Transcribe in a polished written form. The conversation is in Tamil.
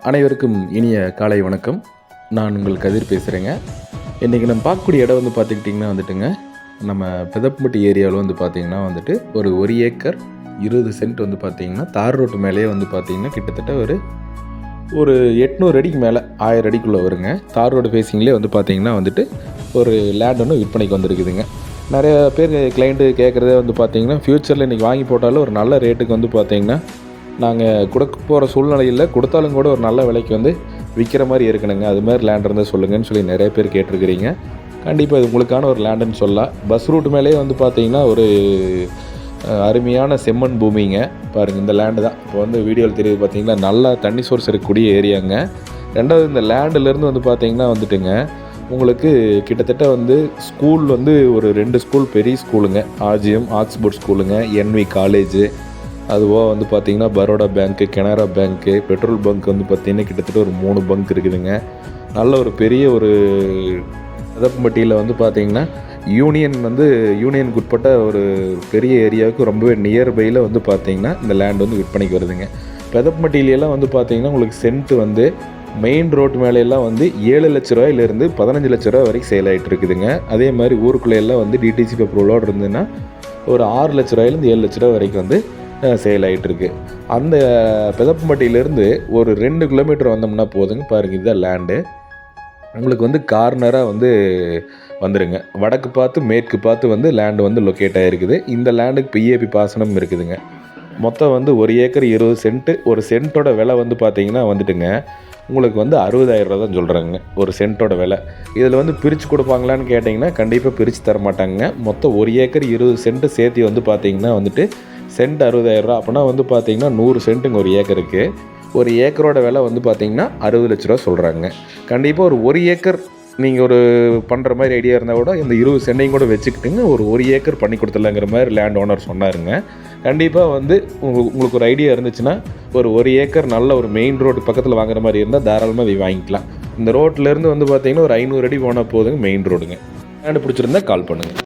அனைவருக்கும் இனிய காலை வணக்கம். நான் உங்கள் கதிர் பேசுகிறேங்க. இன்றைக்கி நம்ம பார்க்கக்கூடிய இடம் வந்து பார்த்துக்கிட்டிங்கன்னா வந்துட்டுங்க, நம்ம பெதப்பம்பட்டி ஏரியாவில் வந்து பார்த்திங்கன்னா வந்துட்டு ஒரு ஏக்கர் 20 சென்ட் வந்து பார்த்திங்கன்னா தார் ரோட்டு மேலேயே வந்து பார்த்திங்கன்னா கிட்டத்தட்ட ஒரு 800 அடிக்கு மேலே 1000 அடிக்குள்ளே வருங்க. தார் ரோடு ஃபேஸிங்லேயே வந்து பார்த்திங்கன்னா வந்துட்டு ஒரு லேண்ட் ஒன்று விற்பனைக்கு வந்துருக்குதுங்க. நிறைய பேர் கிளைண்ட்டு கேட்குறதே வந்து பார்த்திங்கன்னா ஃப்யூச்சரில் இன்றைக்கி வாங்கி போட்டாலும் ஒரு நல்ல ரேட்டுக்கு வந்து பார்த்திங்கன்னா நாங்கள் கொடுக்க போகிற சூழ்நிலையில் கொடுத்தாலும் கூட ஒரு நல்ல விலைக்கு வந்து விற்கிற மாதிரி இருக்கணுங்க, அது மாதிரி லேண்ட் இருந்தால் சொல்லுங்கன்னு சொல்லி நிறைய பேர் கேட்டிருக்கிறீங்க. கண்டிப்பாக இது உங்களுக்கான ஒரு லேண்டுன்னு சொல்லலாம். பஸ் ரூட் மேலேயே வந்து பார்த்திங்கன்னா ஒரு அருமையான செம்மண் பூமிங்க. பாருங்கள், இந்த லேண்டு தான் இப்போ வந்து வீடியோவில் தெரியுது பார்த்திங்கன்னா நல்லா தண்ணி சோர்ஸ் இருக்கக்கூடிய ஏரியாங்க. ரெண்டாவது இந்த லேண்டுலேருந்து வந்து பார்த்திங்கன்னா வந்துட்டுங்க உங்களுக்கு கிட்டத்தட்ட வந்து ஸ்கூல் வந்து ஒரு 2 ஸ்கூல் பெரிய ஸ்கூலுங்க. ஆர்ஜிஎம் ஆக்ஸ்போர்ட் ஸ்கூலுங்க, என்வி காலேஜு, அதுவாக வந்து பார்த்திங்கன்னா பரோடா பேங்க்கு, கனரா பேங்க்கு, பெட்ரோல் பங்க் வந்து பார்த்திங்கன்னா கிட்டத்தட்ட ஒரு 3 பங்க் இருக்குதுங்க. நல்ல ஒரு பெரிய ஒரு பெதப்பம்பட்டியில் வந்து பார்த்திங்கன்னா யூனியனுக்கு உட்பட்ட ஒரு பெரிய ஏரியாவுக்கு ரொம்பவே நியர்பையில் வந்து பார்த்திங்கன்னா இந்த லேண்ட் வந்து விற்பனைக்கு வருதுங்க. பெதப்பம்பட்டியிலெல்லாம் வந்து பார்த்திங்கன்னா உங்களுக்கு சென்ட் வந்து மெயின் ரோட்டு மேலையெல்லாம் வந்து 7 லட்ச ரூபாயிலேருந்து 15 லட்ச ரூபா வரைக்கும் சேல் ஆகிட்டு இருக்குதுங்க. அதே மாதிரி ஊருக்குள்ளேயெல்லாம் வந்து டிடிசி அப்ரூவலோடு இருந்ததுன்னா ஒரு 6 லட்ச ரூபாயிலேருந்து 7 லட்ச ரூபா வரைக்கும் வந்து சேல் ஆகிட்டுருக்கு. அந்த பெதப்பம்பட்டியிலேருந்து ஒரு 2 கிலோமீட்டர் வந்தோம்னா போதுங்க. பாருங்கள், இதுதான் லேண்டு. உங்களுக்கு வந்து கார்னராக வந்து வந்துடுங்க. வடக்கு பார்த்து மேற்கு பார்த்து வந்து லேண்டு வந்து லொக்கேட் ஆகிருக்குது. இந்த லேண்டுக்கு பிஏபி பாசனம் இருக்குதுங்க. மொத்தம் வந்து 1 ஏக்கர் 20 சென்ட்டு. ஒரு சென்ட்டோட விலை வந்து பார்த்திங்கன்னா வந்துட்டுங்க உங்களுக்கு வந்து 60,000 ரூபா தான் சொல்கிறாங்க ஒரு சென்ட்டோட விலை. இதில் வந்து பிரித்து கொடுப்பாங்களான்னு கேட்டிங்கன்னா கண்டிப்பாக பிரித்து தர மாட்டாங்க. மொத்தம் 1 ஏக்கர் 20 சென்ட்டு சேர்த்து வந்து பார்த்திங்கன்னா வந்துட்டு சென்ட் 60,000 ரூபா. அப்படின்னா வந்து பார்த்திங்கன்னா 100 சென்ட்டுங்க ஒரு ஏக்கருக்கு. ஒரு ஏக்கரோட விலை வந்து பார்த்திங்கன்னா 60 லட்ச ரூபா சொல்கிறாங்க. கண்டிப்பாக ஒரு ஏக்கர் நீங்கள் ஒரு பண்ணுற மாதிரி ஐடியா இருந்தால் கூட இந்த 20 சென்டையும் கூட வச்சுக்கிட்டுங்க ஒரு ஏக்கர் பண்ணி கொடுத்துடலாங்கிற மாதிரி லேண்ட் ஓனர் சொன்னாருங்க. கண்டிப்பாக வந்து உங்களுக்கு ஒரு ஐடியா இருந்துச்சுன்னா ஒரு ஏக்கர் நல்ல ஒரு மெயின் ரோடு பக்கத்தில் வாங்குற மாதிரி இருந்தால் தாராளமாக அதை வாங்கிக்கலாம். இந்த ரோட்லேருந்து வந்து பார்த்திங்கன்னா ஒரு 500 அடி போனால் போதுங்க மெயின் ரோடுங்க. லேண்டு பிடிச்சிருந்தா கால் பண்ணுங்கள்.